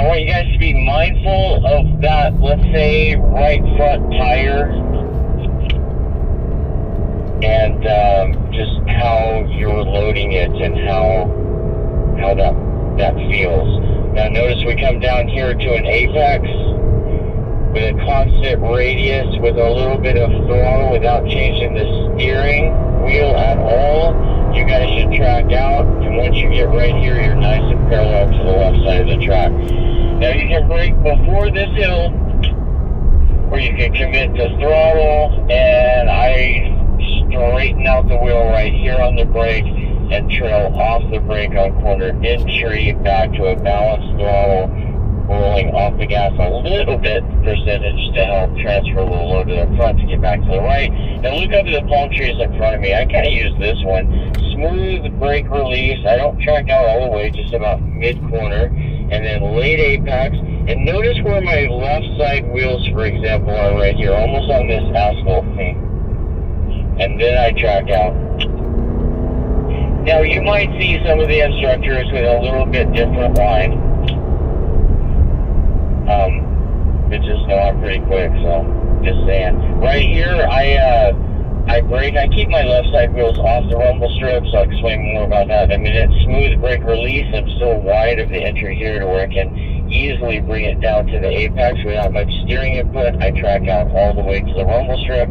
want you guys to be mindful of that, let's say, right front tire, and just how you're loading it and how that feels. Now notice we come down here to an apex with a constant radius with a little bit of throttle without changing the steering wheel at all. You guys should track out, and once you get right here, you're nice and parallel to the left side of the track. Now you can brake before this hill, or you can commit to throttle, and I straighten out the wheel right here on the brake and trail off the brake on corner entry back to a balanced throttle, rolling off the gas a little bit percentage to help transfer a little load to the front to get back to the right. Now look up at the palm trees in front of me. I kind of use this one. Smooth brake release. I don't track out all the way, just about mid-corner. And then late apex. And notice where my left side wheels, for example, are right here, almost on this asphalt thing. And then I track out. Now you might see some of the instructors with a little bit different line. But just know I'm pretty quick, so just saying. Right here, I brake. I keep my left side wheels off the rumble strip, so I'll explain more about that in a minute. Smooth brake release. I'm still wide of the entry here to where I can easily bring it down to the apex without much steering input. I track out all the way to the rumble strip.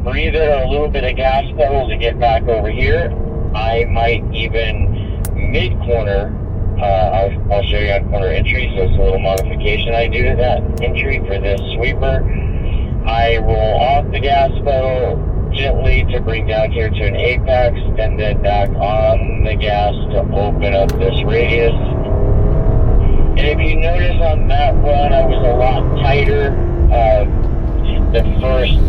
Breathe in a little bit of gas pedal to get back over here. I might even mid-corner. I'll show you on corner entry, so it's a little modification I do to that entry for this sweeper. I roll off the gas pedal gently to bring down here to an apex, and then back on the gas to open up this radius. And if you notice on that run, I was a lot tighter the first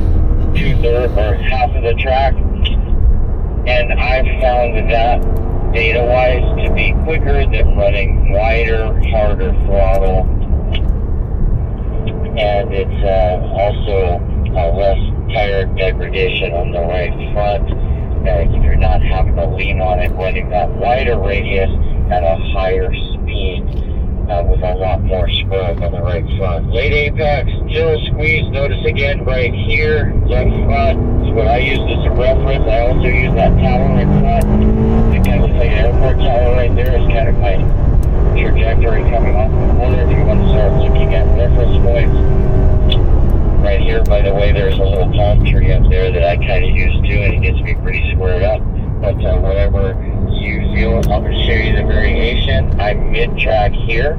two-thirds or half of the track, and I've found that data-wise to be quicker than running wider, harder throttle, and it's also less tire degradation on the right front. If you're not having to lean on it, running that wider radius at a higher speed with a lot more spur on the right front. Late apex, gentle squeeze. Notice again right here, left front is what I use as a reference. I also use that tower in front. It kind of looks like an airport tower right there. It's kind of my trajectory coming off the corner. If you want to start looking at reference points. Right here, by the way, there's a little palm tree up there that I kind of use too, and it gets me pretty squared up. But whatever you feel, I'll show you the variation. I'm mid-track here,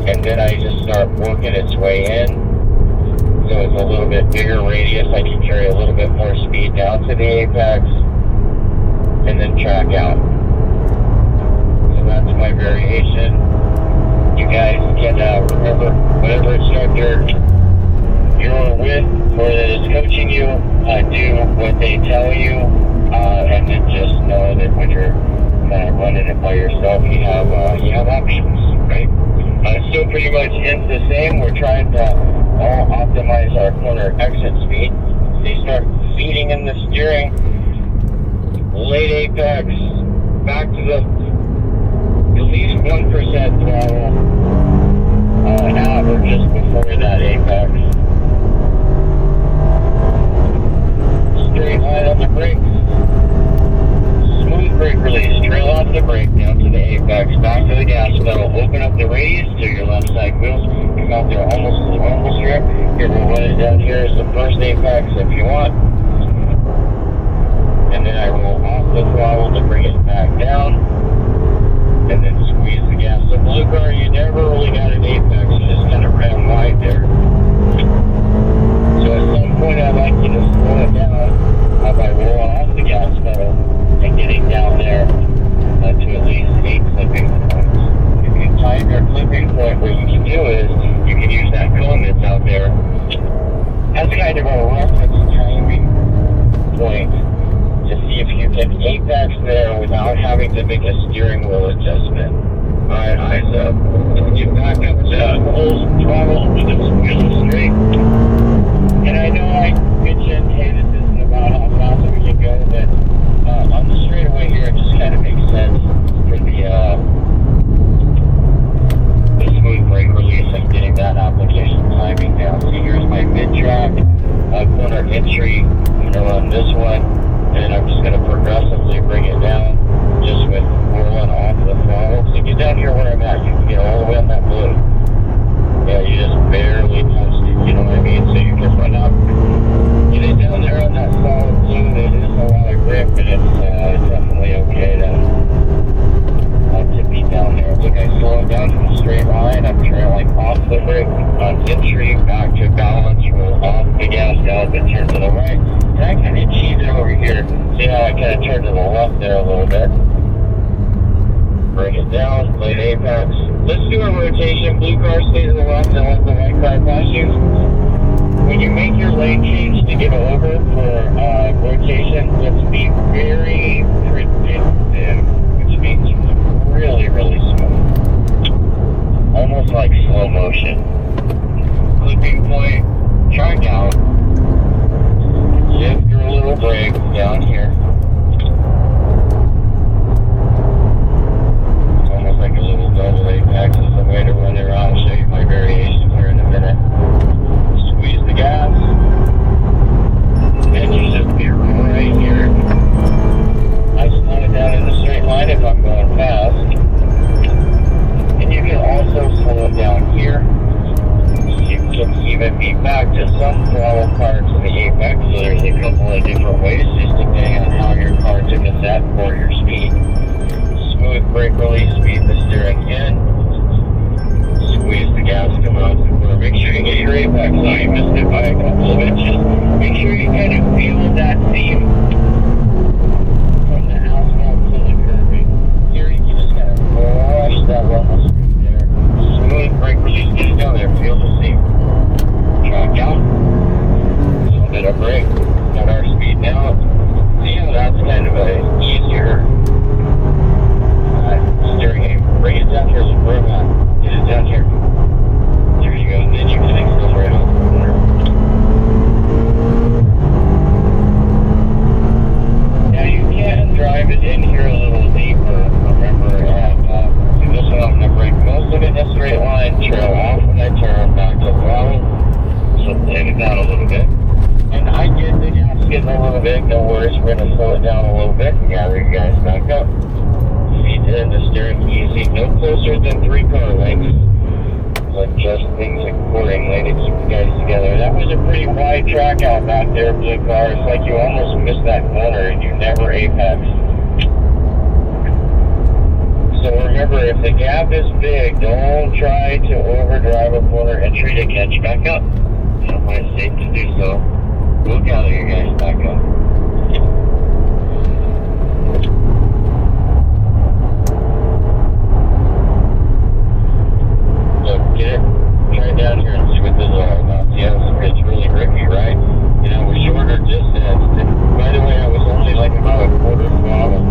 and then I just start working its way in. So it's a little bit bigger radius. I can carry a little bit more speed down to the apex, and then track out. So that's my variation. You guys can remember, whatever instructor you're with or that is coaching you, do what they tell you, and then just know that when you're kind of running it by yourself, you have options, right? Still pretty much ends the same. We're trying to all optimize our corner exit speed. So you start feeding in the steering, late apex, back to the at least 1% throttle out or just before that apex. Straight line on the brakes. Smooth brake release. Trail off the brake down to the apex. Back to the gas pedal. Open up the radius to your left side wheels. Come out there almost to the rumble strip. Here, we'll run it down here as the first apex if you want. And then I roll off the throttle to bring it back down. And then squeeze the gas. The blue car, you never really got an apex, you just kind of ran wide there. So at some point I'd like you to slow it down by rolling off the gas pedal and getting down there to at least 8 clipping points. If you time your clipping point, what you can do is you can use that cone that's out there as kind of a reference timing point to see if you can apex there without having to make a steering wheel adjustment. Alright, eyes up. Get back up to full throttle with this wheel straight. And I know I mentioned, hey, this isn't about how fast we can go, but on the straightaway here, it just kind of makes sense for the the gas down, but turn to the right. And I kind of cheese it over here. See how I kind of turn to the left there a little bit. Bring it down, late apex. Let's do a rotation. Blue car stay to the left and let the white car pass you. When you make your lane change to get over for rotation, let's be very predictive, which means really, really smooth. Almost like slow motion. Clipping point, track out. Lift your little brake down here. It's almost like a little double apex. It's a way to run it around. I'll show you my variation here in a minute. Squeeze the gas. And you should be right here. I slow it down in the straight line if I'm going fast. And you can also slow it down here. You can even be back to some throttle parts of the apex. So there's a couple of different ways, just depending on how your car took a set for your speed. Smooth brake release, speed the steering in. Squeeze the gas coming out the corner. Make sure you get your apex on. You missed it by a couple of inches. Make sure you kind of feel that seam from the asphalt to the curbing. Here you can just kind of brush that level straight there. Smooth brake release. Get it down there. Feel the seam. Track out. A little bit of brake. Got our speed now. See how that's kind of a easier steering aim. Bring it down here. Look where I'm at. Get it down here. There you go. And then you can accelerate off the corner. Now you can drive it in here a little deeper. Remember, and do this one, I'm going to brake most of it in a straight line, trail off when I turn back to throttle. So take it down a little bit. And I get the gas getting a little bit. No worries. We're going to slow it down a little bit and gather you guys back up. Feet in, the steering easy. No closer than 3 car lengths. So adjust things accordingly to keep you guys together. That was a pretty wide track out back there, blue car. It's like you almost missed that corner and you never apex. So remember, if the gap is big, don't try to overdrive a corner entry to catch back up. When it's safe to do so, we'll gather you guys back up. So get it, try it down here and see what this is all about. See how it's really grippy, right? You know, we're shorter distance. By the way, I was only like about a quarter throttle.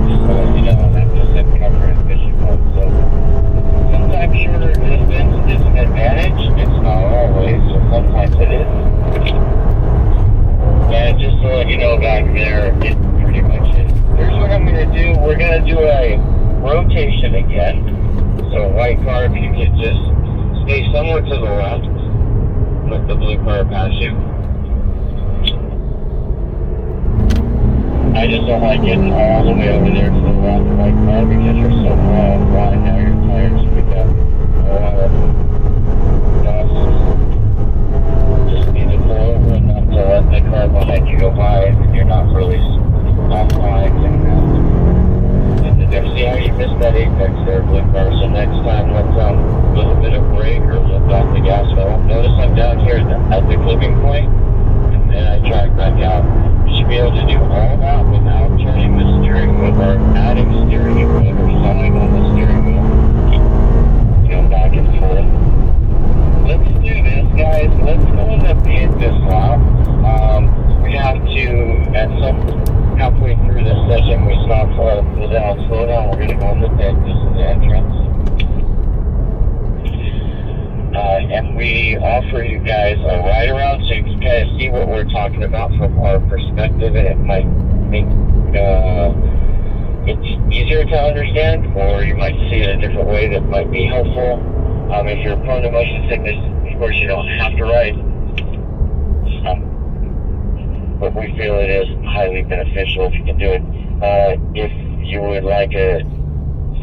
Just so you know, I'm just in cover and fishing mode. So sometimes shorter distance is an advantage. It's not always, so sometimes it is. And just to let you know back there, it pretty much is. Here's what I'm going to do. We're going to do a rotation again. So white car, if you could just stay somewhere to the left, let the blue car pass you. I just don't like getting all the way over there to the left white car because you're so far blind now your tires pick up a lot of dust. Just need to pull over enough to let the car behind you go by and you're not really offline and see how you missed that apex there, blue car. So next time, let's a little bit of brake or lift off the gas pedal. Notice I'm down here at the clipping point, and then I track back out. You should be able to do all that without turning the steering wheel or adding steering equipment or sawing on the steering wheel. You know, back and forth. Let's do this, guys. Let's go into pit this lap. We have to, at some halfway through this session, we stop for slow down. We're going to go in the pit. This is the entrance. And we offer you guys a ride around so you can kind of see what we're talking about from our perspective, and it might make it's easier to understand, or you might see it a different way that might be helpful. If you're prone to motion sickness, of course you don't have to ride. But we feel it is highly beneficial if you can do it. If you would like us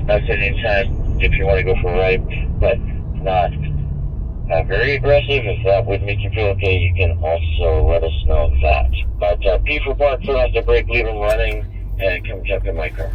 at any time, if you want to go for a ride, but not very aggressive, if that would make you feel okay, you can also let us know that. But P for Bart, put out the brake, leave them running, and come jump in my car.